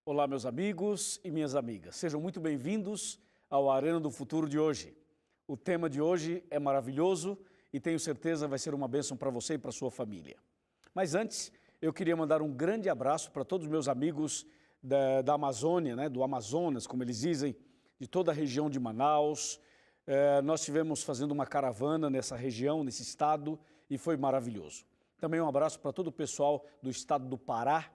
Olá, meus amigos e minhas amigas. Sejam muito bem-vindos ao Arena do Futuro de hoje. O tema de hoje é maravilhoso e tenho certeza vai ser uma bênção para você e para sua família. Mas antes, eu queria mandar um grande abraço para todos os meus amigos da Amazônia, do Amazonas, como eles dizem, de toda a região de Manaus. Nós estivemos fazendo uma caravana nessa região, nesse estado, e foi maravilhoso. Também um abraço para todo o pessoal do estado do Pará,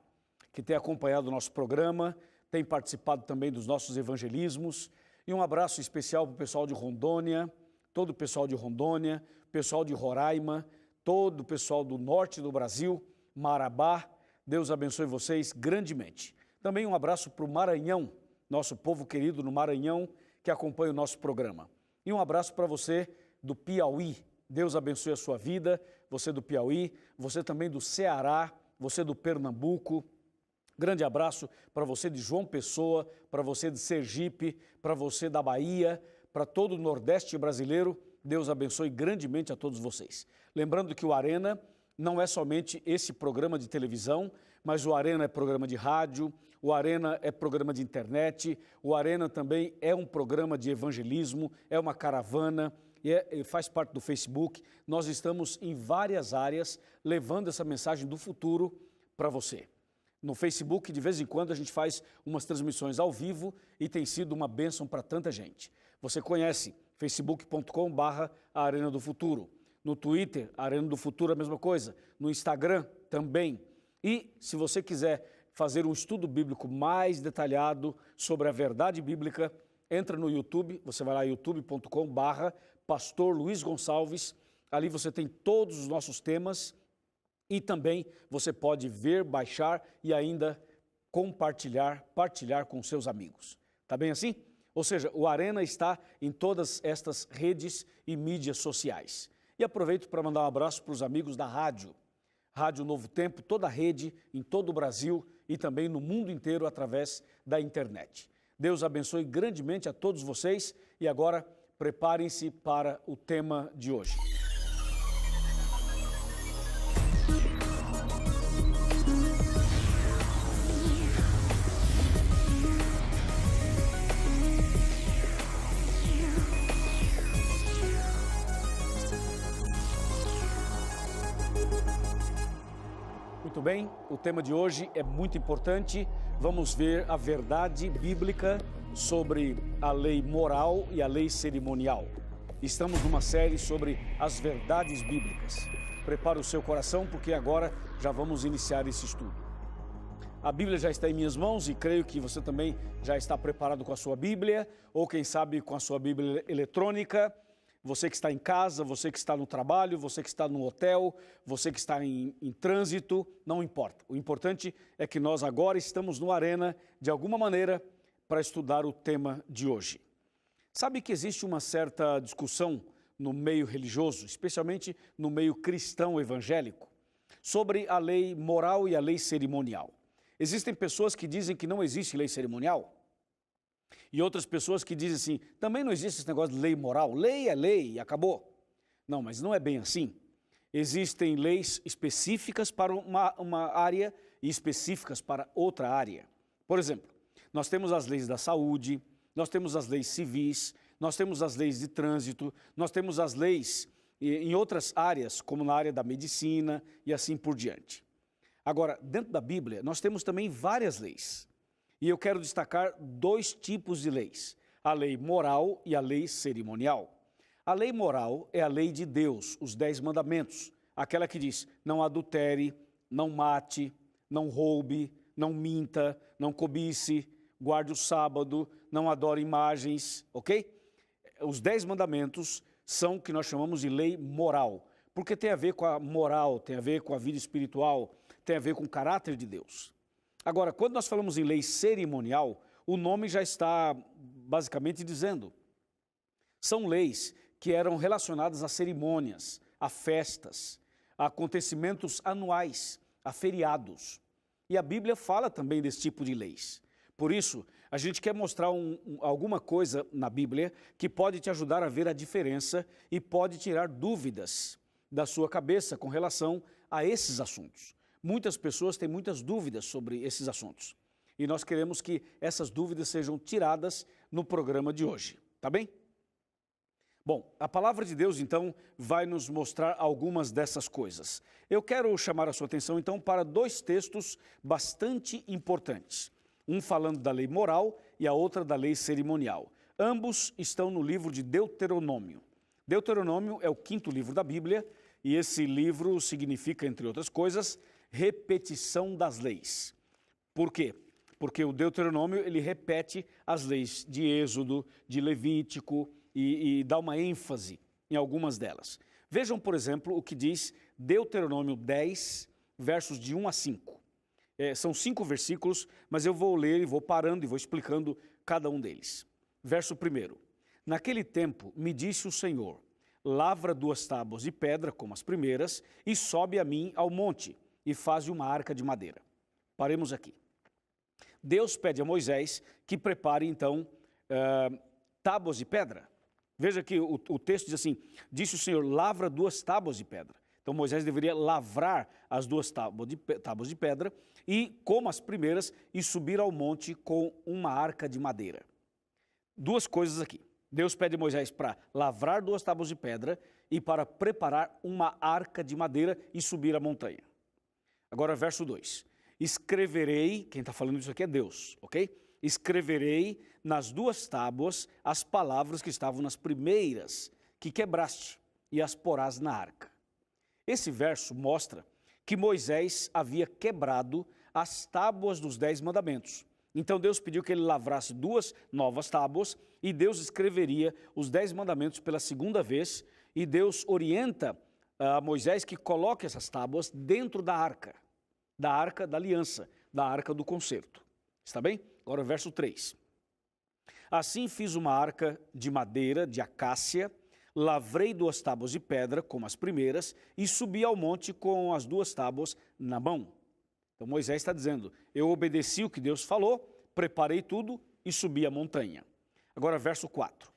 que tem acompanhado o nosso programa, tem participado também dos nossos evangelismos. E um abraço especial para o pessoal de Rondônia, todo o pessoal de Rondônia, pessoal de Roraima, todo o pessoal do norte do Brasil, Marabá. Deus abençoe vocês grandemente. Também um abraço para o Maranhão, nosso povo querido no Maranhão, que acompanha o nosso programa. E um abraço para você do Piauí. Deus abençoe a sua vida, você do Piauí, você também do Ceará, você do Pernambuco. Grande abraço para você de João Pessoa, para você de Sergipe, para você da Bahia, para todo o Nordeste brasileiro. Deus abençoe grandemente a todos vocês. Lembrando que o Arena não é somente esse programa de televisão, mas o Arena é programa de rádio, o Arena é programa de internet, o Arena também é um programa de evangelismo, é uma caravana, e faz parte do Facebook. Nós estamos em várias áreas levando essa mensagem do futuro para você. No Facebook, de vez em quando, a gente faz umas transmissões ao vivo e tem sido uma bênção para tanta gente. Você conhece facebook.com/Arena do Futuro. No Twitter, Arena do Futuro, a mesma coisa. No Instagram, também. E, se você quiser fazer um estudo bíblico mais detalhado sobre a verdade bíblica, entra no YouTube, você vai lá, youtube.com/Pastor Luiz Gonçalves. Ali você tem todos os nossos temas. E também você pode ver, baixar e ainda partilhar com seus amigos. Tá bem assim? Ou seja, o Arena está em todas estas redes e mídias sociais. E aproveito para mandar um abraço para os amigos da rádio. Rádio Novo Tempo, toda a rede, em todo o Brasil e também no mundo inteiro através da internet. Deus abençoe grandemente a todos vocês e agora preparem-se para o tema de hoje. Muito bem, o tema de hoje é muito importante. Vamos ver a verdade bíblica sobre a lei moral e a lei cerimonial. Estamos numa série sobre as verdades bíblicas. Prepare o seu coração porque agora já vamos iniciar esse estudo. A Bíblia já está em minhas mãos e creio que você também já está preparado com a sua Bíblia ou quem sabe com a sua Bíblia eletrônica. Você que está em casa, você que está no trabalho, você que está no hotel, você que está em trânsito, não importa. O importante é que nós agora estamos no Arena, de alguma maneira, para estudar o tema de hoje. Sabe que existe uma certa discussão no meio religioso, especialmente no meio cristão evangélico, sobre a lei moral e a lei cerimonial. Existem pessoas que dizem que não existe lei cerimonial. E outras pessoas que dizem assim, também não existe esse negócio de lei moral, lei é lei e acabou. Não, mas não é bem assim. Existem leis específicas para uma área e específicas para outra área. Por exemplo, nós temos as leis da saúde, nós temos as leis civis, nós temos as leis de trânsito, nós temos as leis em outras áreas, como na área da medicina e assim por diante. Agora, dentro da Bíblia, nós temos também várias leis. E eu quero destacar dois tipos de leis, a lei moral e a lei cerimonial. A lei moral é a lei de Deus, os 10 mandamentos, aquela que diz, não adultere, não mate, não roube, não minta, não cobice, guarde o sábado, não adore imagens, ok? Os 10 mandamentos são o que nós chamamos de lei moral, porque tem a ver com a moral, tem a ver com a vida espiritual, tem a ver com o caráter de Deus. Agora, quando nós falamos em lei cerimonial, o nome já está basicamente dizendo. São leis que eram relacionadas a cerimônias, a festas, a acontecimentos anuais, a feriados. E a Bíblia fala também desse tipo de leis. Por isso, a gente quer mostrar alguma coisa na Bíblia que pode te ajudar a ver a diferença e pode tirar dúvidas da sua cabeça com relação a esses assuntos. Muitas pessoas têm muitas dúvidas sobre esses assuntos. E nós queremos que essas dúvidas sejam tiradas no programa de hoje, tá bem? Bom, a palavra de Deus, então, vai nos mostrar algumas dessas coisas. Eu quero chamar a sua atenção, então, para dois textos bastante importantes. Um falando da lei moral e a outra da lei cerimonial. Ambos estão no livro de Deuteronômio. Deuteronômio é o 5º livro da Bíblia e esse livro significa, entre outras coisas, repetição das leis. Por quê? Porque o Deuteronômio, ele repete as leis de Êxodo, de Levítico e dá uma ênfase em algumas delas. Vejam, por exemplo, o que diz Deuteronômio 10, versos de 1 a 5. São 5 versículos, mas eu vou ler e vou parando e vou explicando cada um deles. Verso 1. Naquele tempo me disse o Senhor, lavra 2 tábuas de pedra, como as primeiras, e sobe a mim ao monte, e faze uma arca de madeira. Paremos aqui. Deus pede a Moisés que prepare, então, tábuas de pedra. Veja que o texto diz assim, disse o Senhor, lavra 2 tábuas de pedra. Então Moisés deveria lavrar as 2 tábuas de pedra, e como as primeiras, e subir ao monte com uma arca de madeira. 2 coisas aqui. Deus pede a Moisés para lavrar 2 tábuas de pedra e para preparar uma arca de madeira e subir a montanha. Agora, verso 2. Escreverei, quem está falando isso aqui é Deus, ok? Escreverei nas 2 tábuas as palavras que estavam nas primeiras, que quebraste, e as porás na arca. Esse verso mostra que Moisés havia quebrado as tábuas dos 10 mandamentos. Então Deus pediu que ele lavrasse 2 novas tábuas e Deus escreveria os 10 mandamentos pela segunda vez e Deus orienta a Moisés que coloque essas tábuas dentro da arca da aliança, da arca do concerto. Está bem? Agora o verso 3. Assim fiz uma arca de madeira, de acácia, lavrei 2 tábuas de pedra, como as primeiras, e subi ao monte com as 2 tábuas na mão. Então Moisés está dizendo, eu obedeci o que Deus falou, preparei tudo e subi a montanha. Agora verso 4.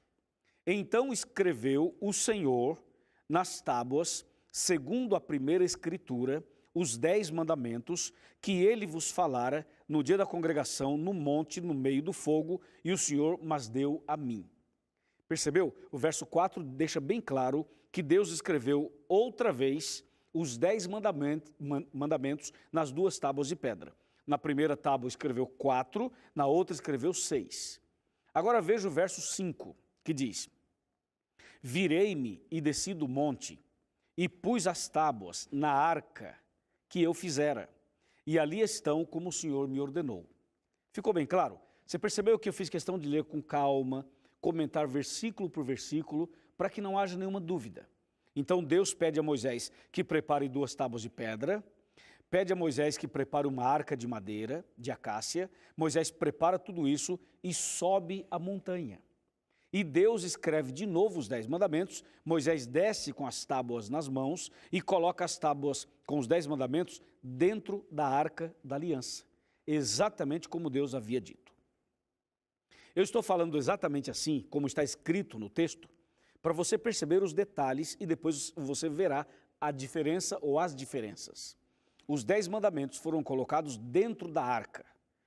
Então escreveu o Senhor nas tábuas, segundo a primeira escritura, os 10 mandamentos que ele vos falara no dia da congregação, no monte, no meio do fogo, e o Senhor mas deu a mim. Percebeu? O verso 4 deixa bem claro que Deus escreveu outra vez os 10 mandamentos nas 2 tábuas de pedra. Na primeira tábua escreveu 4, na outra escreveu 6. Agora veja o verso 5, que diz, virei-me e desci do monte, e pus as tábuas na arca que eu fizera, e ali estão como o Senhor me ordenou. Ficou bem claro? Você percebeu que eu fiz questão de ler com calma, comentar versículo por versículo, para que não haja nenhuma dúvida. Então Deus pede a Moisés que prepare 2 tábuas de pedra, pede a Moisés que prepare uma arca de madeira, de acácia, Moisés prepara tudo isso e sobe a montanha. E Deus escreve de novo os 10 mandamentos, Moisés desce com as tábuas nas mãos e coloca as tábuas com os 10 mandamentos dentro da arca da aliança, exatamente como Deus havia dito. Eu estou falando exatamente assim, como está escrito no texto, para você perceber os detalhes e depois você verá a diferença ou as diferenças. Os 10 mandamentos foram colocados dentro da arca,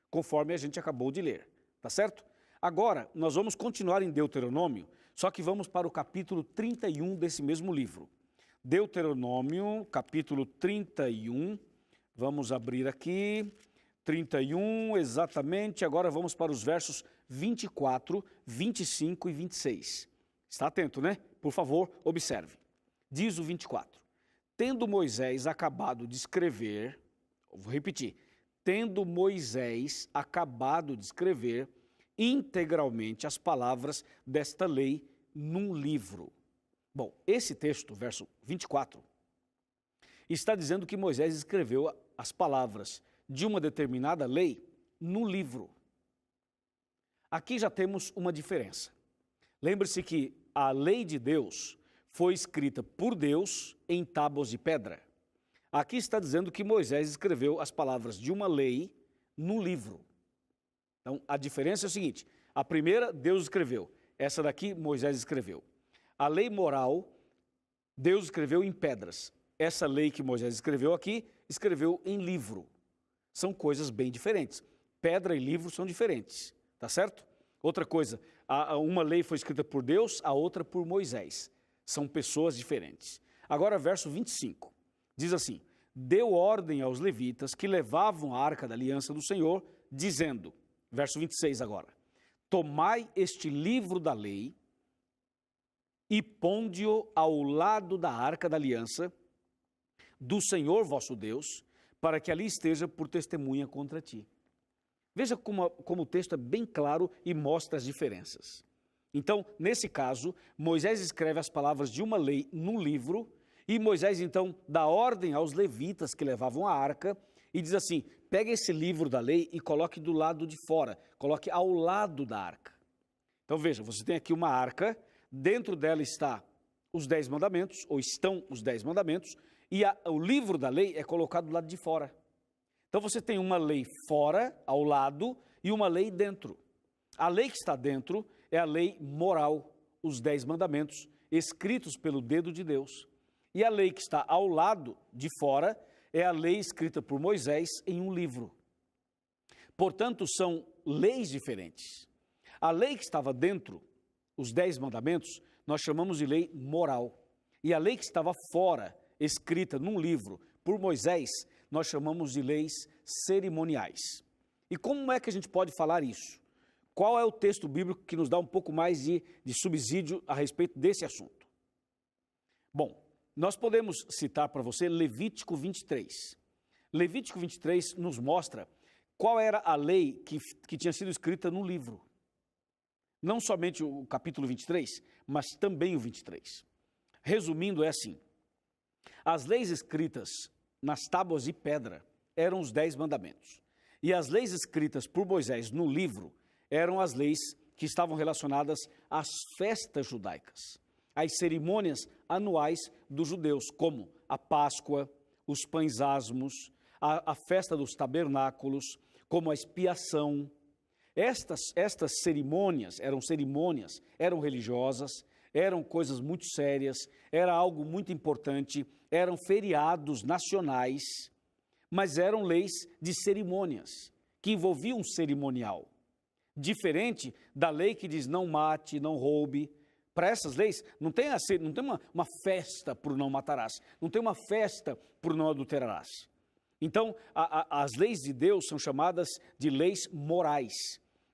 conforme a gente acabou de ler, tá certo? Agora, nós vamos continuar em Deuteronômio, só que vamos para o capítulo 31 desse mesmo livro. Deuteronômio, capítulo 31, vamos abrir aqui, 31 exatamente, agora vamos para os versos 24, 25 e 26. Está atento, né? Por favor, observe. Diz o 24. Tendo Moisés acabado de escrever, vou repetir, tendo Moisés acabado de escrever integralmente as palavras desta lei num livro. Bom, esse texto, verso 24, está dizendo que Moisés escreveu as palavras de uma determinada lei no livro. Aqui já temos uma diferença. Lembre-se que a lei de Deus foi escrita por Deus em tábuas de pedra. Aqui está dizendo que Moisés escreveu as palavras de uma lei no livro. Então, a diferença é o seguinte, a primeira Deus escreveu, essa daqui Moisés escreveu. A lei moral, Deus escreveu em pedras. Essa lei que Moisés escreveu aqui, escreveu em livro. São coisas bem diferentes. Pedra e livro são diferentes, tá certo? Outra coisa, uma lei foi escrita por Deus, a outra por Moisés. São pessoas diferentes. Agora, verso 25, diz assim: deu ordem aos levitas que levavam a arca da aliança do Senhor, dizendo, verso 26 agora, tomai este livro da lei e ponde-o ao lado da arca da aliança do Senhor vosso Deus, para que ali esteja por testemunha contra ti. Veja como o texto é bem claro e mostra as diferenças. Então, nesse caso, Moisés escreve as palavras de uma lei num livro, e Moisés então dá ordem aos levitas que levavam a arca, e diz assim, pega esse livro da lei e coloque do lado de fora, coloque ao lado da arca. Então veja, você tem aqui uma arca, dentro dela está os 10 mandamentos, ou estão os 10 mandamentos, e o livro da lei é colocado do lado de fora. Então você tem uma lei fora, ao lado, e uma lei dentro. A lei que está dentro é a lei moral, os 10 mandamentos, escritos pelo dedo de Deus. E a lei que está ao lado de fora é a lei escrita por Moisés em um livro. Portanto, são leis diferentes. A lei que estava dentro, os 10 mandamentos, nós chamamos de lei moral. E a lei que estava fora, escrita num livro por Moisés, nós chamamos de leis cerimoniais. E como é que a gente pode falar isso? Qual é o texto bíblico que nos dá um pouco mais de subsídio a respeito desse assunto? Bom, nós podemos citar para você Levítico 23. Levítico 23 nos mostra qual era a lei que tinha sido escrita no livro. Não somente o capítulo 23, mas também o 23. Resumindo, é assim: as leis escritas nas tábuas de pedra eram os 10 mandamentos. E as leis escritas por Moisés no livro eram as leis que estavam relacionadas às festas judaicas, às cerimônias anuais dos judeus, como a Páscoa, os pães asmos, a festa dos tabernáculos, como a expiação. Estas cerimônias, eram religiosas, eram coisas muito sérias, era algo muito importante, eram feriados nacionais, mas eram leis de cerimônias, que envolviam um cerimonial. Diferente da lei que diz não mate, não roube. Para essas leis, não tem uma festa por não matarás, não tem uma festa por não adulterarás. Então, as leis de Deus são chamadas de leis morais,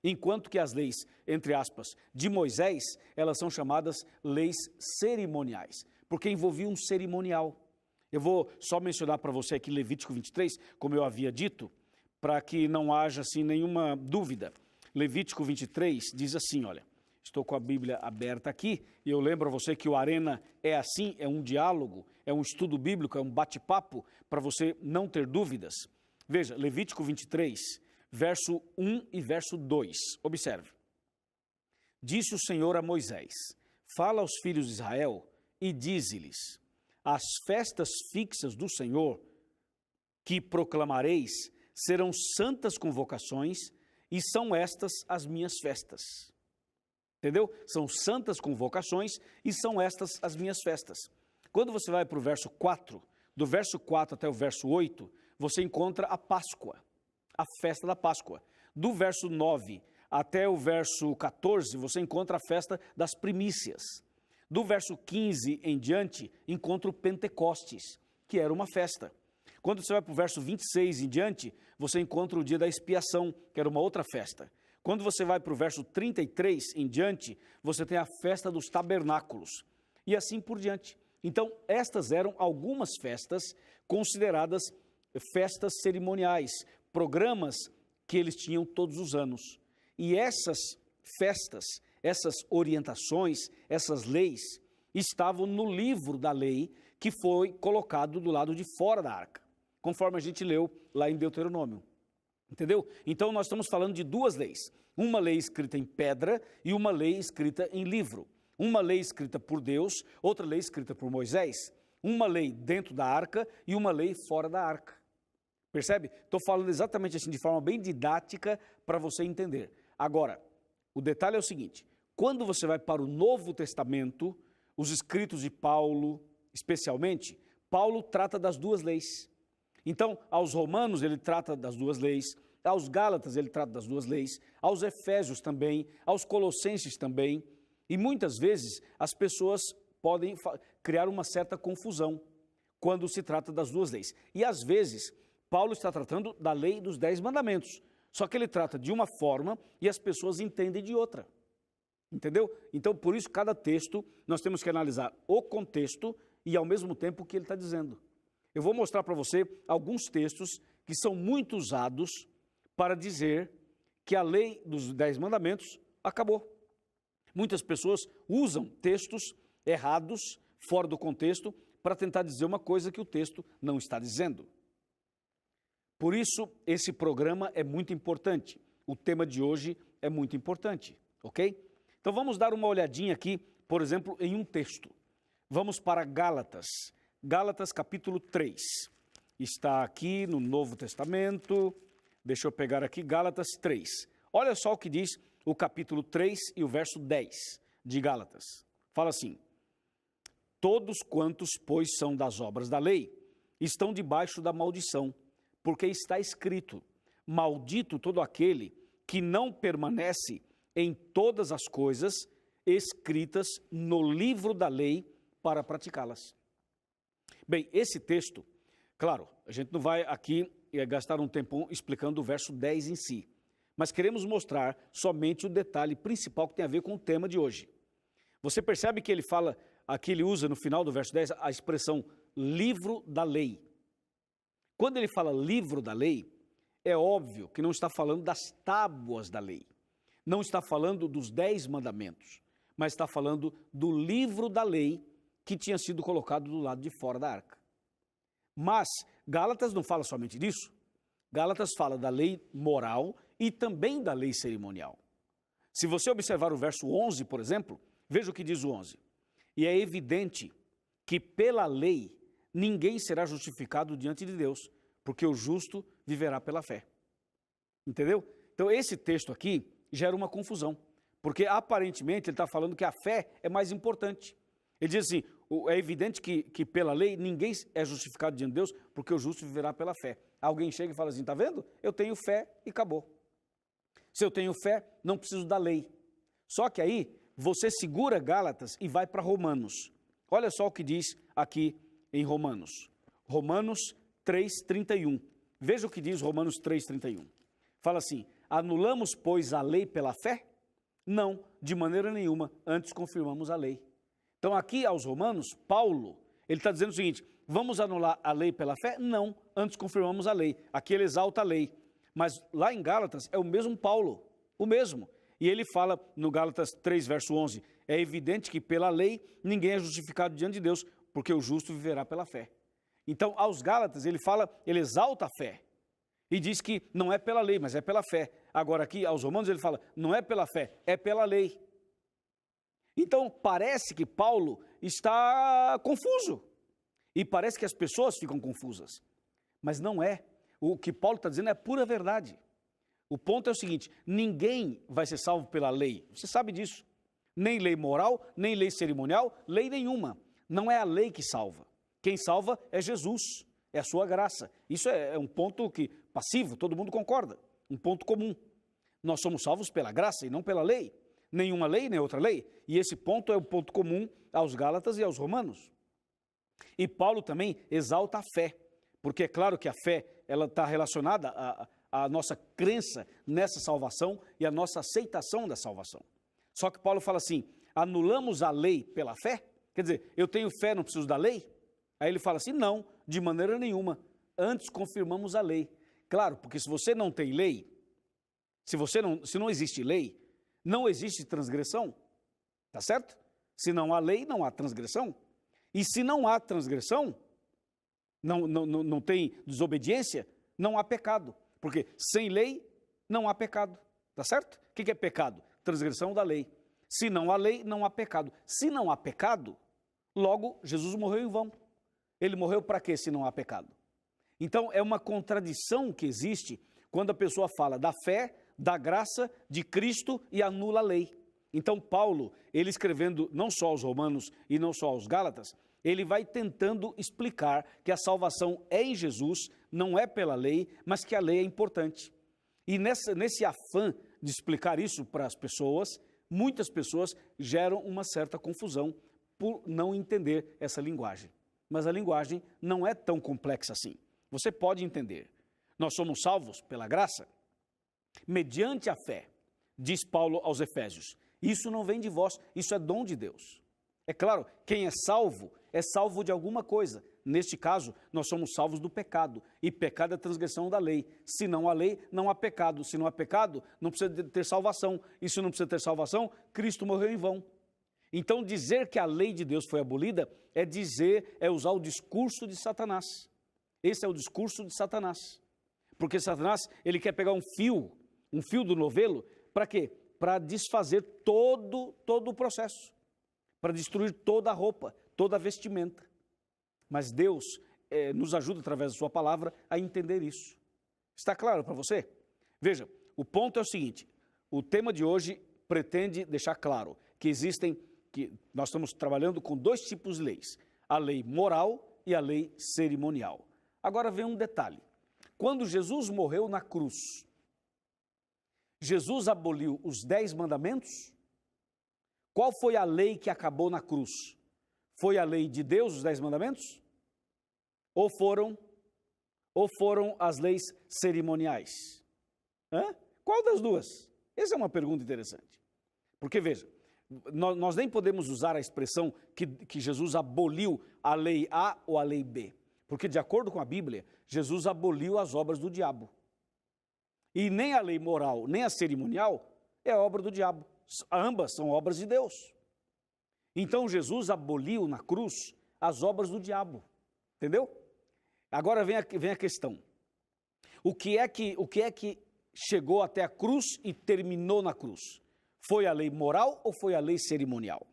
enquanto que as leis, entre aspas, de Moisés, elas são chamadas leis cerimoniais, porque envolviam um cerimonial. Eu vou só mencionar para você aqui Levítico 23, como eu havia dito, para que não haja assim nenhuma dúvida. Levítico 23 diz assim, olha, estou com a Bíblia aberta aqui, e eu lembro a você que o Arena é assim, é um diálogo, é um estudo bíblico, é um bate-papo, para você não ter dúvidas. Veja, Levítico 23, verso 1 e verso 2, observe. Disse o Senhor a Moisés, fala aos filhos de Israel e dize-lhes, as festas fixas do Senhor que proclamareis serão santas convocações e são estas as minhas festas. Entendeu? São santas convocações e são estas as minhas festas. Quando você vai para o verso 4, do verso 4 até o verso 8, você encontra a Páscoa, a festa da Páscoa. Do verso 9 até o verso 14, você encontra a festa das primícias. Do verso 15 em diante, encontra o Pentecostes, que era uma festa. Quando você vai para o verso 26 em diante, você encontra o dia da expiação, que era uma outra festa. Quando você vai para o verso 33 em diante, você tem a festa dos tabernáculos, e assim por diante. Então, estas eram algumas festas consideradas festas cerimoniais, programas que eles tinham todos os anos. E essas festas, essas orientações, essas leis, estavam no livro da lei que foi colocado do lado de fora da arca, conforme a gente leu lá em Deuteronômio. Entendeu? Então nós estamos falando de duas leis, uma lei escrita em pedra e uma lei escrita em livro. Uma lei escrita por Deus, outra lei escrita por Moisés, uma lei dentro da arca e uma lei fora da arca. Percebe? Estou falando exatamente assim, de forma bem didática, para você entender. Agora, o detalhe é o seguinte, quando você vai para o Novo Testamento, os escritos de Paulo, especialmente, Paulo trata das duas leis. Então, aos Romanos ele trata das duas leis, Aos Gálatas ele trata das duas leis, aos Efésios também, aos Colossenses também. E muitas vezes as pessoas podem criar uma certa confusão quando se trata das duas leis. E às vezes Paulo está tratando da lei dos 10 mandamentos, só que ele trata de uma forma e as pessoas entendem de outra. Entendeu? Então, por isso, cada texto, nós temos que analisar o contexto e, ao mesmo tempo, o que ele está dizendo. Eu vou mostrar para você alguns textos que são muito usados para dizer que a lei dos 10 mandamentos acabou. Muitas pessoas usam textos errados, fora do contexto, para tentar dizer uma coisa que o texto não está dizendo. Por isso, esse programa é muito importante. O tema de hoje é muito importante, ok? Então vamos dar uma olhadinha aqui, por exemplo, em um texto. Vamos para Gálatas, Gálatas capítulo 3. Está aqui no Novo Testamento, deixa eu pegar aqui, Gálatas 3. Olha só o que diz o capítulo 3 e o verso 10 de Gálatas. Fala assim: todos quantos, pois, são das obras da lei, estão debaixo da maldição, porque está escrito: maldito todo aquele que não permanece em todas as coisas escritas no livro da lei para praticá-las. Bem, esse texto, claro, a gente não vai aqui gastar um tempo explicando o verso 10 em si, mas queremos mostrar somente o detalhe principal que tem a ver com o tema de hoje. Você percebe que ele fala, aqui ele usa no final do verso 10 a expressão livro da lei. Quando ele fala livro da lei, é óbvio que não está falando das tábuas da lei. Não está falando dos 10 mandamentos, mas está falando do livro da lei que tinha sido colocado do lado de fora da arca. Mas Gálatas não fala somente disso. Gálatas fala da lei moral e também da lei cerimonial. Se você observar o verso 11, por exemplo, veja o que diz o 11. E é evidente que pela lei ninguém será justificado diante de Deus, porque o justo viverá pela fé. Entendeu? Então esse texto aqui gera uma confusão, porque aparentemente ele está falando que a fé é mais importante. Ele diz assim, é evidente que pela lei ninguém é justificado diante de Deus, porque o justo viverá pela fé. Alguém chega e fala assim, está vendo? Eu tenho fé e acabou. Se eu tenho fé, não preciso da lei. Só que aí você segura Gálatas e vai para Romanos. Olha só o que diz aqui em Romanos. Romanos 3:31. Veja o que diz Romanos 3:31. Fala assim, anulamos, pois, a lei pela fé? Não, de maneira nenhuma, antes confirmamos a lei. Então aqui aos Romanos, Paulo, ele está dizendo o seguinte, vamos anular a lei pela fé? Não, antes confirmamos a lei. Aqui ele exalta a lei. Mas lá em Gálatas é o mesmo Paulo, o mesmo. E ele fala no Gálatas 3, verso 11, é evidente que pela lei ninguém é justificado diante de Deus, porque o justo viverá pela fé. Então aos Gálatas ele fala, ele exalta a fé. E diz que não é pela lei, mas é pela fé. Agora aqui aos Romanos ele fala, não é pela fé, é pela lei. Então parece que Paulo está confuso. E parece que as pessoas ficam confusas. Mas não é. O que Paulo está dizendo é pura verdade. O ponto é o seguinte, ninguém vai ser salvo pela lei. Você sabe disso. Nem lei moral, nem lei cerimonial, lei nenhuma. Não é a lei que salva. Quem salva é Jesus, é a sua graça. Isso é um ponto que passivo, todo mundo concorda. Um ponto comum. Nós somos salvos pela graça e não pela lei. Nenhuma lei, nem outra lei. E esse ponto é o ponto comum aos Gálatas e aos Romanos. E Paulo também exalta a fé. Porque é claro que a fé ela está relacionada à nossa crença nessa salvação e à nossa aceitação da salvação. Só que Paulo fala assim, anulamos a lei pela fé? Quer dizer, eu tenho fé, não preciso da lei? Aí ele fala assim, não, de maneira nenhuma, antes confirmamos a lei. Claro, porque se você não tem lei, se não existe lei, não existe transgressão, tá certo? Se não há lei, não há transgressão. E se não há transgressão, não tem desobediência, não há pecado. Porque sem lei, não há pecado, tá certo? O que é pecado? Transgressão da lei. Se não há lei, não há pecado. Se não há pecado, logo Jesus morreu em vão. Ele morreu para quê se não há pecado? Então é uma contradição que existe quando a pessoa fala da fé, da graça de Cristo e anula a lei. Então Paulo, ele escrevendo não só aos Romanos e não só aos Gálatas, ele vai tentando explicar que a salvação é em Jesus, não é pela lei, mas que a lei é importante. E nesse afã de explicar isso para as pessoas, muitas pessoas geram uma certa confusão por não entender essa linguagem. Mas a linguagem não é tão complexa assim. Você pode entender. Nós somos salvos pela graça, mediante a fé, diz Paulo aos Efésios. Isso não vem de vós, isso é dom de Deus. É claro, quem é salvo de alguma coisa. Neste caso, nós somos salvos do pecado, e pecado é transgressão da lei. Se não há lei, não há pecado. Se não há pecado, não precisa ter salvação. E se não precisa ter salvação, Cristo morreu em vão. Então, dizer que a lei de Deus foi abolida é usar o discurso de Satanás. Esse é o discurso de Satanás. Porque Satanás, ele quer pegar um fio do novelo, para quê? Para desfazer todo o processo, para destruir toda a roupa, toda a vestimenta. Mas Deus nos ajuda, através da sua palavra, a entender isso. Está claro para você? Veja, o ponto é o seguinte, o tema de hoje pretende deixar claro que nós estamos trabalhando com dois tipos de leis, a lei moral e a lei cerimonial. Agora vem um detalhe, quando Jesus morreu na cruz, Jesus aboliu os 10 mandamentos? Qual foi a lei que acabou na cruz? Foi a lei de Deus, os 10 mandamentos? Ou foram as leis cerimoniais? Qual das duas? Essa é uma pergunta interessante. Porque, veja, nós nem podemos usar a expressão que Jesus aboliu a lei A ou a lei B. Porque, de acordo com a Bíblia, Jesus aboliu as obras do diabo. E nem a lei moral, nem a cerimonial é obra do diabo. Ambas são obras de Deus. Então, Jesus aboliu na cruz as obras do diabo. Entendeu? Agora vem a questão. O que é que chegou até a cruz e terminou na cruz? Foi a lei moral ou foi a lei cerimonial?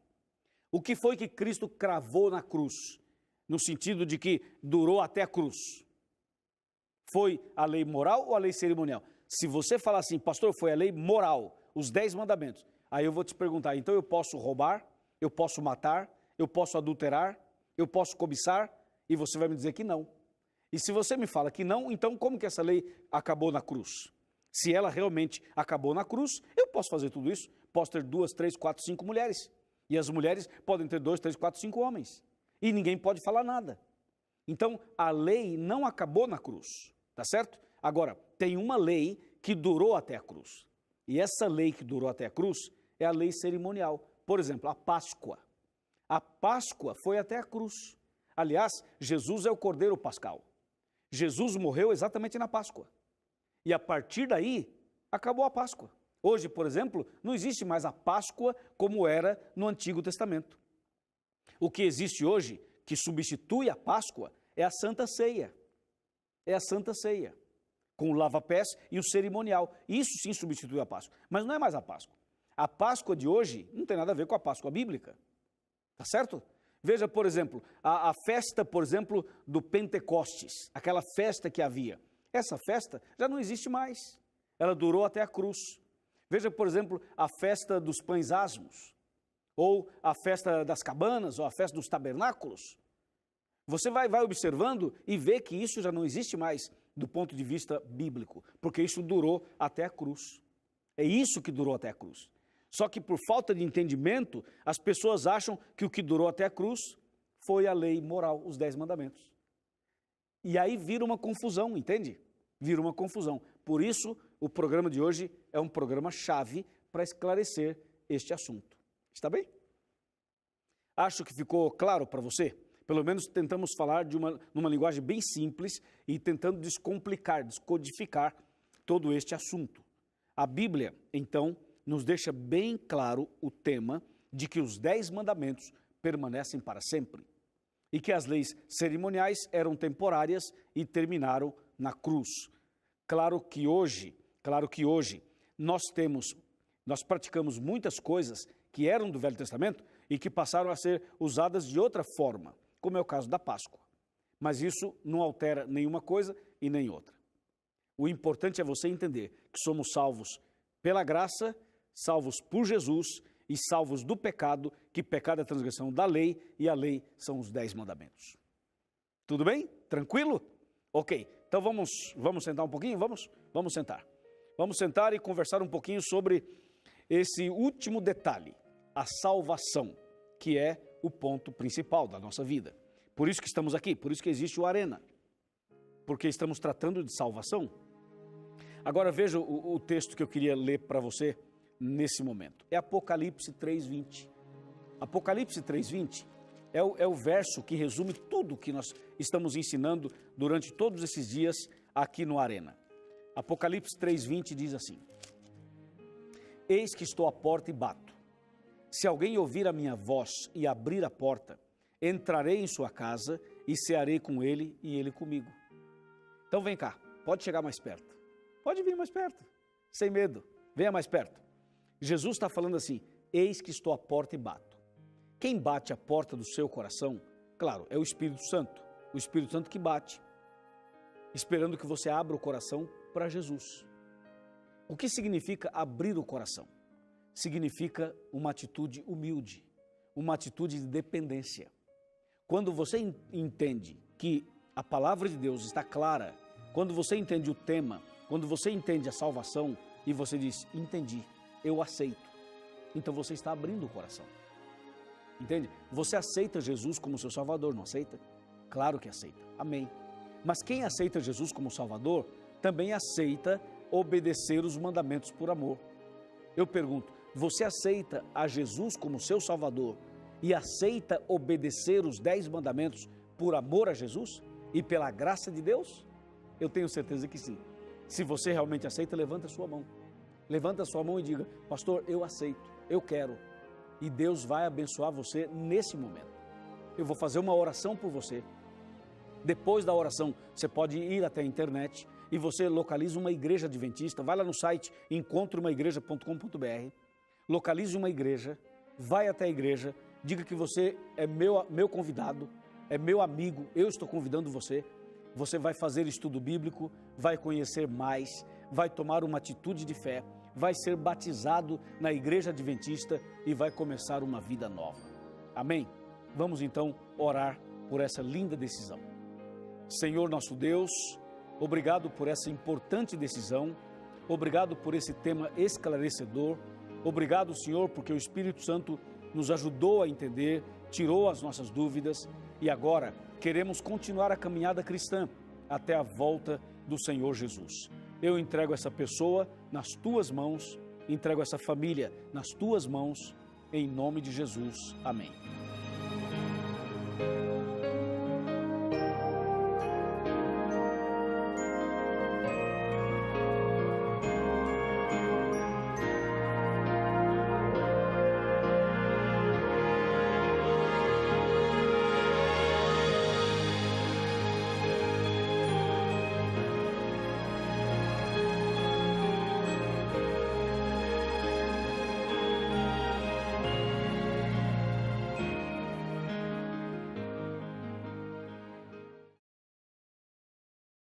O que foi que Cristo cravou na cruz? No sentido de que durou até a cruz. Foi a lei moral ou a lei cerimonial? Se você falar assim, pastor, foi a lei moral, os 10 mandamentos, aí eu vou te perguntar, então eu posso roubar, eu posso matar, eu posso adulterar, eu posso cobiçar? E você vai me dizer que não. E se você me fala que não, então como que essa lei acabou na cruz? Se ela realmente acabou na cruz, eu posso fazer tudo isso. Posso ter 2, 3, 4, 5 mulheres. E as mulheres podem ter 2, 3, 4, 5 homens. E ninguém pode falar nada. Então, a lei não acabou na cruz, tá certo? Agora, tem uma lei que durou até a cruz. E essa lei que durou até a cruz é a lei cerimonial. Por exemplo, a Páscoa. A Páscoa foi até a cruz. Aliás, Jesus é o Cordeiro Pascal. Jesus morreu exatamente na Páscoa. E a partir daí, acabou a Páscoa. Hoje, por exemplo, não existe mais a Páscoa como era no Antigo Testamento. O que existe hoje, que substitui a Páscoa, é a Santa Ceia. É a Santa Ceia, com o lava-pés e o cerimonial. Isso sim substitui a Páscoa, mas não é mais a Páscoa. A Páscoa de hoje não tem nada a ver com a Páscoa bíblica, tá certo? Veja, por exemplo, a festa, por exemplo, do Pentecostes, aquela festa que havia. Essa festa já não existe mais, ela durou até a cruz. Veja, por exemplo, a festa dos pães asmos, ou a festa das cabanas, ou a festa dos tabernáculos. Você vai observando e vê que isso já não existe mais do ponto de vista bíblico, porque isso durou até a cruz. É isso que durou até a cruz. Só que por falta de entendimento, as pessoas acham que o que durou até a cruz foi a lei moral, os 10 mandamentos. E aí vira uma confusão, entende? Vira uma confusão. Por isso, o programa de hoje é um programa-chave para esclarecer este assunto. Está bem? Acho que ficou claro para você? Pelo menos tentamos falar numa linguagem bem simples e tentando descomplicar, descodificar todo este assunto. A Bíblia, então, nos deixa bem claro o tema de que os 10 mandamentos permanecem para sempre e que as leis cerimoniais eram temporárias e terminaram na cruz. Claro que hoje nós praticamos muitas coisas que eram do Velho Testamento e que passaram a ser usadas de outra forma, como é o caso da Páscoa. Mas isso não altera nenhuma coisa e nem outra. O importante é você entender que somos salvos pela graça, salvos por Jesus e salvos do pecado, que pecado é a transgressão da lei e a lei são os 10 mandamentos. Tudo bem? Tranquilo? Ok, então vamos sentar um pouquinho? Vamos sentar. Vamos sentar e conversar um pouquinho sobre esse último detalhe, a salvação, que é o ponto principal da nossa vida. Por isso que estamos aqui, por isso que existe o Arena, porque estamos tratando de salvação. Agora veja o texto que eu queria ler para você nesse momento. É Apocalipse 3:20. Apocalipse 3:20 é o verso que resume tudo que nós estamos ensinando durante todos esses dias aqui no Arena. Apocalipse 3:20 diz assim: Eis que estou à porta e bato. Se alguém ouvir a minha voz e abrir a porta, entrarei em sua casa e cearei com ele e ele comigo. Então vem cá, pode chegar mais perto. Pode vir mais perto, sem medo. Venha mais perto. Jesus está falando assim: eis que estou à porta e bato. Quem bate a porta do seu coração, claro, é o Espírito Santo. O Espírito Santo que bate, esperando que você abra o coração para Jesus. O que significa abrir o coração? Significa uma atitude humilde, uma atitude de dependência. Quando você entende que a palavra de Deus está clara, quando você entende o tema, quando você entende a salvação e você diz, entendi, eu aceito, então você está abrindo o coração. Entende? Você aceita Jesus como seu Salvador, não aceita? Claro que aceita, amém. Mas quem aceita Jesus como Salvador, também aceita obedecer os mandamentos por amor. Eu pergunto, você aceita a Jesus como seu Salvador e aceita obedecer os 10 mandamentos por amor a Jesus e pela graça de Deus? Eu tenho certeza que sim. Se você realmente aceita, levanta a sua mão. Levanta a sua mão e diga, pastor, eu aceito, eu quero. E Deus vai abençoar você nesse momento. Eu vou fazer uma oração por você. Depois da oração, você pode ir até a internet e você localiza uma igreja adventista. Vai lá no site encontreumaigreja.com.br, localize uma igreja, vai até a igreja, diga que você é meu convidado, é meu amigo, eu estou convidando você. Você vai fazer estudo bíblico, vai conhecer mais, vai tomar uma atitude de fé, vai ser batizado na igreja adventista e vai começar uma vida nova. Amém? Vamos então orar por essa linda decisão. Senhor nosso Deus, obrigado por essa importante decisão, obrigado por esse tema esclarecedor, obrigado, Senhor, porque o Espírito Santo nos ajudou a entender, tirou as nossas dúvidas e agora queremos continuar a caminhada cristã até a volta do Senhor Jesus. Eu entrego essa pessoa nas tuas mãos, entrego essa família nas tuas mãos, em nome de Jesus. Amém.